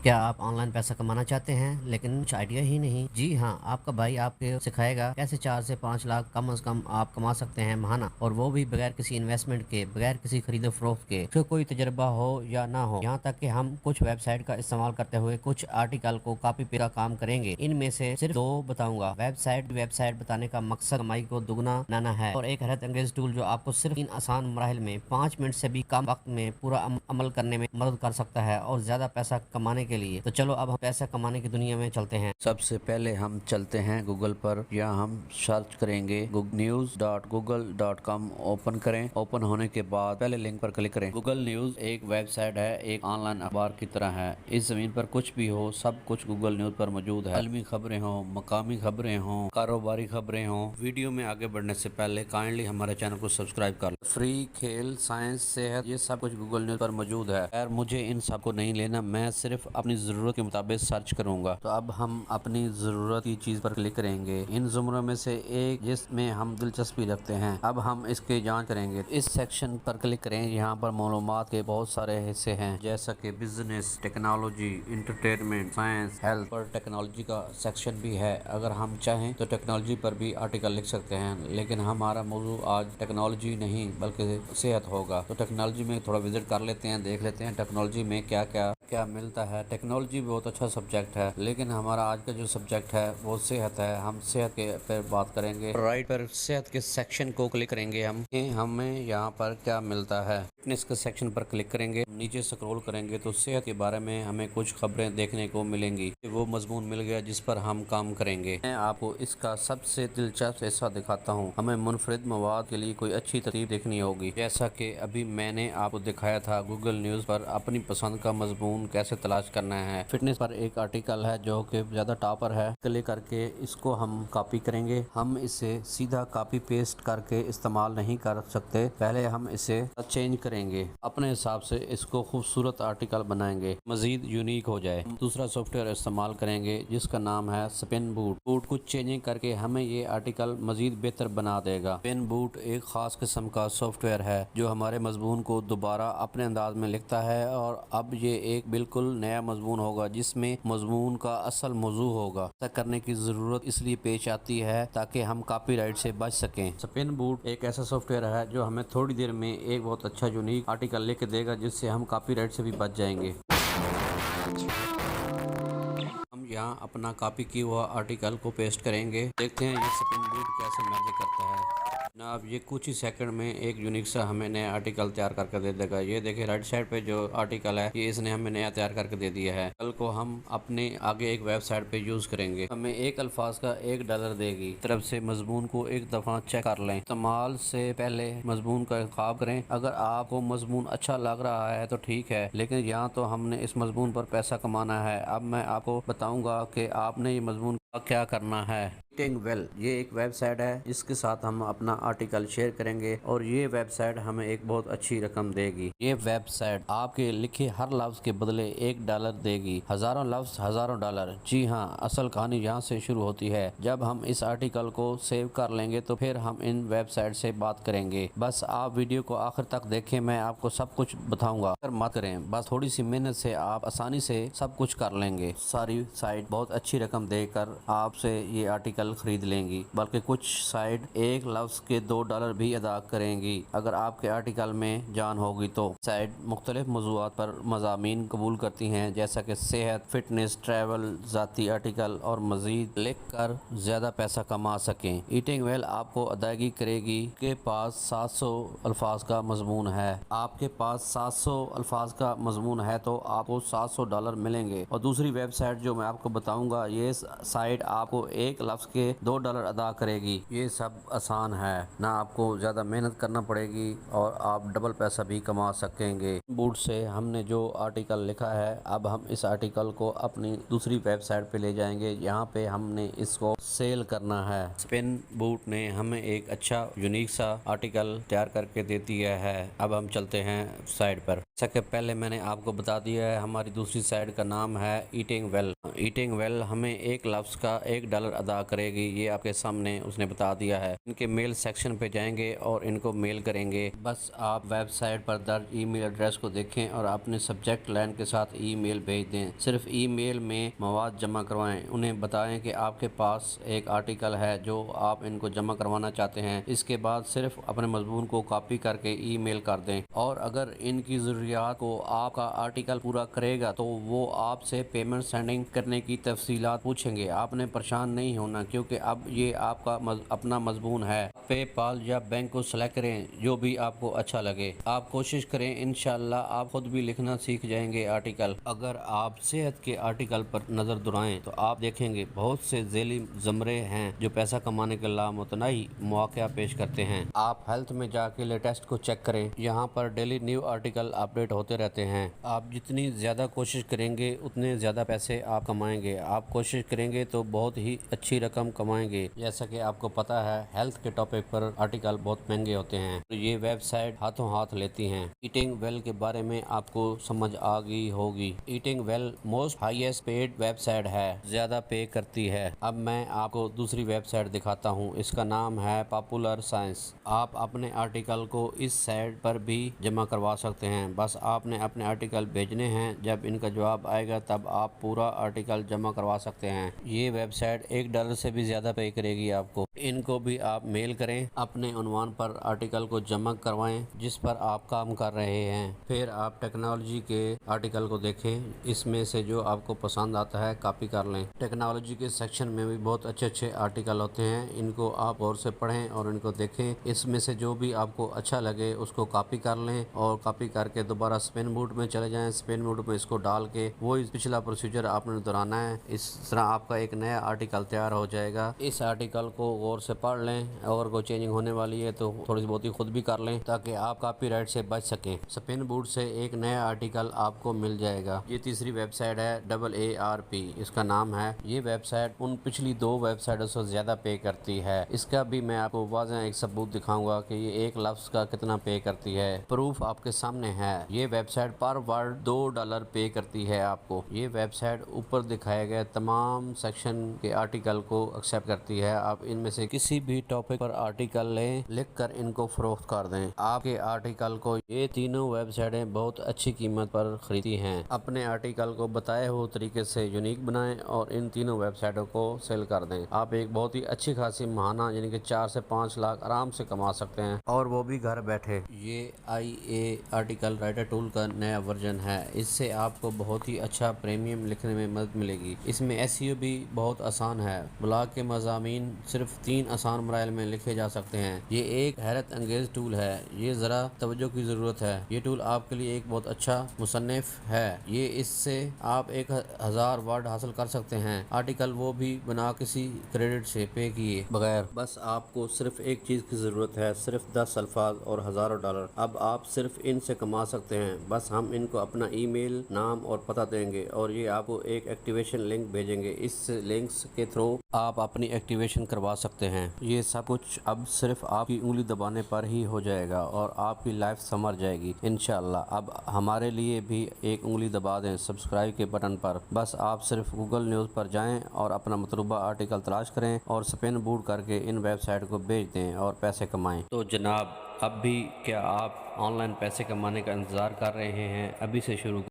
کیا آپ on line پیسہ کمانا چاہتے ہیں لیکن کچھ آئیڈیا ہی نہیں؟ جی ہاں، آپ کا بھائی آپ کو سکھائے گا کیسے 4 سے 5 لاکھ کم از کم آپ کما سکتے ہیں ماہانہ، اور وہ بھی بغیر کسی انویسٹمنٹ کے، بغیر کسی خرید و فروخت کے، جو کوئی تجربہ ہو یا نہ ہو۔ یہاں تک کہ ہم کچھ ویب سائٹ کا استعمال کرتے ہوئے کچھ آرٹیکل کو کاپی پیسٹ کا کام کریں گے۔ ان میں سے صرف 2 بتاؤں گا۔ ویب سائٹ بتانے کا مقصد کمائی کو دگنا بنانا ہے، اور ایک حیرت انگیز ٹول جو آپ کو صرف ان آسان مراحل میں 5 منٹ سے بھی کم وقت میں پورا عمل کرنے میں مدد کر سکتا ہے، اور زیادہ پیسہ کمانے کے لیے۔ تو چلو اب ہم پیسہ کمانے کی دنیا میں چلتے ہیں۔ سب سے پہلے ہم چلتے ہیں گوگل پر، یا ہم سرچ کریں گے news.google.com۔ اوپن کریں۔ اوپن ہونے کے بعد پہلے لنک پر کلک کریں۔ گوگل نیوز ایک ویب سائٹ ہے، ایک آن لائن اخبار کی طرح ہے۔ اس زمین پر کچھ بھی ہو، سب کچھ گوگل نیوز پر موجود ہے۔ عالمی خبریں ہوں، مقامی خبریں ہوں، کاروباری خبریں ہوں۔ ویڈیو میں آگے بڑھنے سے پہلے کائنڈلی ہمارے چینل کو سبسکرائب کر لیں۔ فری، کھیل، سائنس، صحت، یہ سب کچھ گوگل نیوز پر موجود ہے۔ خیر مجھے ان سب کو نہیں لینا، میں صرف اپنی ضرورت کے مطابق سرچ کروں گا۔ تو اب ہم اپنی ضرورت کی چیز پر کلک کریں گے۔ ان زمروں میں سے ایک جس میں ہم دلچسپی رکھتے ہیں، اب ہم اس کی جانچ کریں گے۔ اس سیکشن پر کلک کریں۔ یہاں پر معلومات کے بہت سارے حصے ہیں، جیسا کہ business, technology, entertainment, science, health. پر ٹیکنالوجی کا سیکشن بھی ہے۔ اگر ہم چاہیں تو ٹیکنالوجی پر بھی آرٹیکل لکھ سکتے ہیں، لیکن ہمارا موضوع آج ٹیکنالوجی نہیں بلکہ صحت ہوگا۔ تو ٹیکنالوجی میں تھوڑا وزٹ کر لیتے ہیں، دیکھ لیتے ہیں ٹیکنالوجی میں کیا کیا ملتا ہے۔ ٹیکنالوجی بہت اچھا سبجیکٹ ہے، لیکن ہمارا آج کا جو سبجیکٹ ہے وہ صحت ہے۔ ہم صحت کے پر بات کریں گے۔ رائٹ پر صحت کے سیکشن کو کلک کریں گے۔ ہمیں یہاں پر کیا ملتا ہے، فٹنس کے سیکشن پر کلک کریں گے۔ نیچے سکرول کریں گے تو صحت کے بارے میں ہمیں کچھ خبریں دیکھنے کو ملیں گی۔ وہ مضمون مل گیا جس پر ہم کام کریں گے۔ میں آپ کو اس کا سب سے دلچسپ حصہ دکھاتا ہوں۔ ہمیں منفرد مواد کے لیے کوئی اچھی ترتیب دیکھنی ہوگی، جیسا کہ ابھی میں نے آپ کو دکھایا تھا۔ گوگل نیوز پر اپنی پسند کا مضمون کیسے تلاش کرنا ہے۔ فٹنس پر ایک آرٹیکل ہے جو کہ زیادہ ٹاپر ہے، کلک کر کے اس کو ہم کاپی کریں گے۔ ہم اسے سیدھا کاپی پیسٹ کر کے استعمال نہیں کر سکتے، پہلے ہم اسے چینج کریں گے۔ اپنے حساب سے اس کو خوبصورت آرٹیکل بنائیں گے، مزید یونیک ہو جائے۔ دوسرا سافٹ ویئر استعمال کریں گے جس کا نام ہے سپن بوٹ۔ کچھ چینجنگ کر کے ہمیں یہ آرٹیکل مزید بہتر بنا دے گا۔ سپن بوٹ ایک خاص قسم کا سافٹ ویئر ہے جو ہمارے مضمون کو دوبارہ اپنے انداز میں لکھتا ہے، اور اب یہ ایک بالکل نیا مضمون ہوگا جس میں مضمون کا اصل موضوع ہوگا۔ ایسا کرنے کی ضرورت اس لیے پیش آتی ہے تاکہ ہم کاپی رائٹ سے بچ سکیں۔ سپن بوٹ ایک ایسا سافٹ ویئر ہے جو ہمیں تھوڑی دیر میں ایک بہت اچھا یونیک آرٹیکل لکھ دے گا جس سے ہم کاپی رائٹ سے بھی بچ جائیں گے۔ ہم یہاں اپنا کاپی کیا ہوا آرٹیکل کو پیسٹ کریں گے۔ دیکھتے ہیں یہ سپن بوٹ کیسے میجک کرتا ہے۔ جناب یہ کچھ ہی سیکنڈ میں ایک یونیک سا ہمیں نیا آرٹیکل تیار کر کے دے دے گا۔ یہ دیکھیں رائٹ سائڈ پہ جو آرٹیکل ہے یہ اس نے ہمیں نیا تیار کر کے دے دیا ہے۔ کل کو ہم اپنے آگے ایک ویب سائٹ پہ یوز کریں گے، ہمیں ایک الفاظ کا $1 دے گی۔ طرف سے مضمون کو ایک دفعہ چیک کر لیں۔ استعمال سے پہلے مضمون کا انتخاب کریں۔ اگر آپ کو مضمون اچھا لگ رہا ہے تو ٹھیک ہے، لیکن یہاں تو ہم نے اس مضمون پر پیسہ کمانا ہے۔ اب میں آپ کو بتاؤں گا کہ آپ نے یہ مضمون کیا کرنا ہے۔ ایٹنگ ویل یہ ایک ویب سائٹ ہے جس کے ساتھ ہم اپنا آرٹیکل شیئر کریں گے، اور یہ ویب سائٹ ہمیں ایک بہت اچھی رقم دے گی۔ یہ ویب سائٹ آپ کے لکھے ہر لفظ کے بدلے $1 دے گی۔ ہزاروں لفظ، ہزاروں ڈالر۔ جی ہاں، اصل کہانی یہاں سے شروع ہوتی ہے۔ جب ہم اس آرٹیکل کو سیو کر لیں گے تو پھر ہم ان ویب سائٹ سے بات کریں گے۔ بس آپ ویڈیو کو آخر تک دیکھیں، میں آپ کو سب کچھ بتاؤں گا۔ مت کریں، بس تھوڑی سی محنت سے آپ آسانی سے سب کچھ کر لیں گے۔ ساری سائٹ بہت اچھی رقم دے کر آپ سے یہ آرٹیکل خرید لیں گی، بلکہ کچھ سائٹ ایک لفظ کے $2 بھی ادا کریں گی اگر آپ کے آرٹیکل میں جان ہوگی تو۔ سائٹ مختلف موضوعات پر مضامین قبول کرتی ہیں، جیسا کہ صحت، فٹنس، ٹریول، ذاتی آرٹیکل، اور مزید لکھ کر زیادہ پیسہ کما سکیں۔ ایٹنگ ویل آپ کو ادائیگی کرے گی۔ آپ کے پاس 700 الفاظ کا مضمون ہے۔ آپ کے پاس 700 الفاظ کا مضمون ہے تو آپ کو $700 ملیں گے۔ اور دوسری ویب سائٹ جو میں آپ کو بتاؤں گا، یہ سائٹ آپ کو ایک لفظ کے $2 ادا کرے گی۔ یہ سب آسان ہے، نہ آپ کو زیادہ محنت کرنا پڑے گی، اور آپ ڈبل پیسہ بھی کما سکیں گے۔ بوٹ سے ہم نے جو آرٹیکل لکھا ہے، اب ہم اس آرٹیکل کو اپنی دوسری ویب سائٹ پہ لے جائیں گے۔ یہاں پہ ہم نے اس کو سیل کرنا ہے۔ سپن بوٹ نے ہمیں ایک اچھا یونیک سا آرٹیکل تیار کر کے دے دیا ہے۔ اب ہم چلتے ہیں سائٹ پر۔ جیسا کہ پہلے میں نے آپ کو بتا دیا ہے، ہماری دوسری سائٹ کا نام ہے ایٹنگ ویل۔ ایٹنگ ویل ہمیں ایک لفظ کا $1 ادا کرے گی، یہ آپ کے سامنے اس نے بتا دیا ہے۔ ان کے میل سیکشن پہ جائیں گے اور ان کو میل کریں گے۔ بس آپ ویب سائٹ پر درج ای میل ایڈریس کو دیکھیں اور اپنے سبجیکٹ لائن کے ساتھ ای میل بھیج دیں۔ صرف ای میل میں مواد جمع کروائیں، انہیں بتائیں کہ آپ کے پاس ایک آرٹیکل ہے جو آپ ان کو جمع کروانا چاہتے ہیں۔ اس کے بعد صرف اپنے مضمون کو کاپی کر کے ای میل کر دیں، اور اگر ان کی ضروریات کو آپ کا آرٹیکل پورا کرے گا تو وہ آپ سے پیمنٹ سینڈنگ کرنے کی تفصیلات پوچھیں گے۔ آپ نے پریشان نہیں ہونا، کیونکہ اب یہ آپ کا اپنا مضمون ہے۔ پے پال یا بینک کو سلیکٹ کریں، جو بھی آپ کو اچھا لگے۔ آپ کوشش کریں، انشاءاللہ آپ خود بھی لکھنا سیکھ جائیں گے آرٹیکل۔ اگر آپ صحت کے آرٹیکل پر نظر دورائیں تو آپ دیکھیں گے بہت سے ذیلی زمرے ہیں جو پیسہ کمانے کے لامتناہی مواقع پیش کرتے ہیں۔ آپ ہیلتھ میں جا کے لیٹسٹ کو چیک کریں، یہاں پر ڈیلی نیو آرٹیکل اپڈیٹ ہوتے رہتے ہیں۔ آپ جتنی زیادہ کوشش کریں گے اتنے زیادہ پیسے آپ کمائیں گے۔ آپ کوشش کریں گے تو بہت ہی اچھی رقم کمائیں گے۔ جیسا کہ آپ کو پتا ہے ہیلتھ کے ٹاپک پر آرٹیکل بہت مہنگے ہوتے ہیں، یہ ویب سائٹ ہاتھوں ہاتھ لیتی ہیں۔ ایٹنگ ویل کے بارے میں آپ کو سمجھ آ گئی ہوگی۔ Eating well most highest paid website ہے، زیادہ پے کرتی ہے۔ اب میں آپ کو دوسری ویب سائٹ دکھاتا ہوں، اس کا نام ہے پاپولر سائنس۔ آپ اپنے آرٹیکل کو اس سائٹ پر بھی جمع کروا سکتے ہیں، بس آپ نے اپنے آرٹیکل بھیجنے ہیں، جب ان کا جواب آئے گا تب آپ پورا آرٹیکل جمع کروا سکتے ہیں۔ یہ ویب سائٹ $1 سے بھی زیادہ پے کرے گی آپ کو۔ ان کو بھی آپ میل کریں، اپنے عنوان پر آرٹیکل کو جمع کروائیں جس پر آپ کام کر رہے ہیں۔ پھر آپ ٹیکنالوجی کے آرٹیکل کو دیکھیں، اس میں سے جو آپ کو پسند آتا ہے کاپی کر لیں۔ ٹیکنالوجی کے سیکشن میں بھی بہت اچھے آرٹیکل ہوتے ہیں، ان کو آپ غور سے پڑھیں اور ان کو دیکھیں۔ اس میں سے جو بھی آپ کو اچھا لگے اس کو کاپی کر لیں، اور کاپی کر کے دوبارہ اسپن بوٹ میں چلے جائیں۔ اسپن بوٹ میں اس کو ڈال کے وہ پچھلا پروسیجر آپ نے دہرانا ہے۔ اس طرح آپ کا ایک نیا آرٹیکل تیار ہو جائے گا۔ اس آرٹیکل کو غور سے پڑھ لیں، اگر کوئی چینجنگ ہونے والی ہے تو تھوڑی سی بہت ہی خود بھی کر لیں تاکہ آپ کاپی رائٹ سے بچ سکیں۔ اسپن بوٹ سے ایک نیا آرٹیکل آپ کو مل جائے گا۔ یہ تیسری ویب سائٹ ہے AARP، اس کا نام ہے۔ یہ ویب سائٹ ان پچھلی 2 ویب سائٹوں سے زیادہ پے کرتی ہے۔ اس کا بھی میں آپ کو واضح ایک ثبوت دکھاؤں گا کہ یہ ایک لفظ کا کتنا پے کرتی ہے۔ پروف آپ کے سامنے ہے۔ یہ ویب سائٹ پر ورڈ $2 پے کرتی ہے آپ کو۔ یہ ویب سائٹ اوپر دکھائے گئے تمام سیکشن کے آرٹیکل کو ایکسپٹ کرتی ہے۔ آپ ان میں سے کسی بھی ٹاپک پر آرٹیکل لیں، لکھ کر ان کو فروخت کر دیں۔ آپ کے آرٹیکل کو یہ تینوں ویب سائٹیں بہت اچھی قیمت پر خریدتی ہیں۔ اپنے آرٹیکل کو بتائے ہوئے طریقے سے یونیک بنائیں اور ان تینوں ویب سائٹوں کو سیل کر دیں۔ آپ ایک بہت ہی اچھی خاصی ماہانہ یعنی کہ 4 سے 5 لاکھ آرام سے کما سکتے ہیں، اور وہ بھی گھر بیٹھے۔ یہ IA آرٹیکل رائٹر ٹول کا نیا ورژن ہے، اس سے آپ کو بہت ہی اچھا پریمیم لکھنے میں مدد ملے گی۔ اس میں SEO بھی بہت آسان ہے، بلاگ کے مضامین صرف 3 آسان مراحل میں لکھے جا سکتے ہیں۔ یہ ایک حیرت انگیز ٹول ہے، یہ ذرا توجہ کی ضرورت ہے۔ یہ ٹول آپ کے لیے ایک بہت اچھا مصنف ہے، یہ اس سے آپ 1000 ورڈ حاصل کر سکتے ہیں، آرٹیکل وہ بھی بنا کسی کریڈٹ سے پے کیے بغیر۔ بس آپ کو صرف ایک چیز کی ضرورت ہے، صرف 10 الفاظ اور ہزاروں $۔ اب آپ صرف ان سے کما سکتے ہیں، بس ہم ان کو اپنا ای میل، نام اور پتہ دیں گے، اور یہ آپ کو ایک ایکٹیویشن لنک بھیجیں گے۔ اس لنکس کے تھرو آپ اپنی ایکٹیویشن کروا سکتے ہیں۔ یہ سب کچھ اب صرف آپ کی انگلی دبانے پر ہی ہو جائے گا اور آپ کی لائف سنور جائے گی انشاءاللہ۔ اب ہمارے لیے بھی ایک انگلی دبا دیں سبسکرائب کے بٹن پر۔ بس آپ صرف گوگل نیوز پر جائیں اور اپنا مطلوبہ آرٹیکل تلاش کریں اور اسپن بوٹ کر کے ان ویب سائٹ کو بھیج دیں اور پیسے کمائیں۔ تو جناب، اب بھی کیا آپ آن لائن پیسے کمانے کا انتظار کر رہے ہیں؟ ابھی سے شروع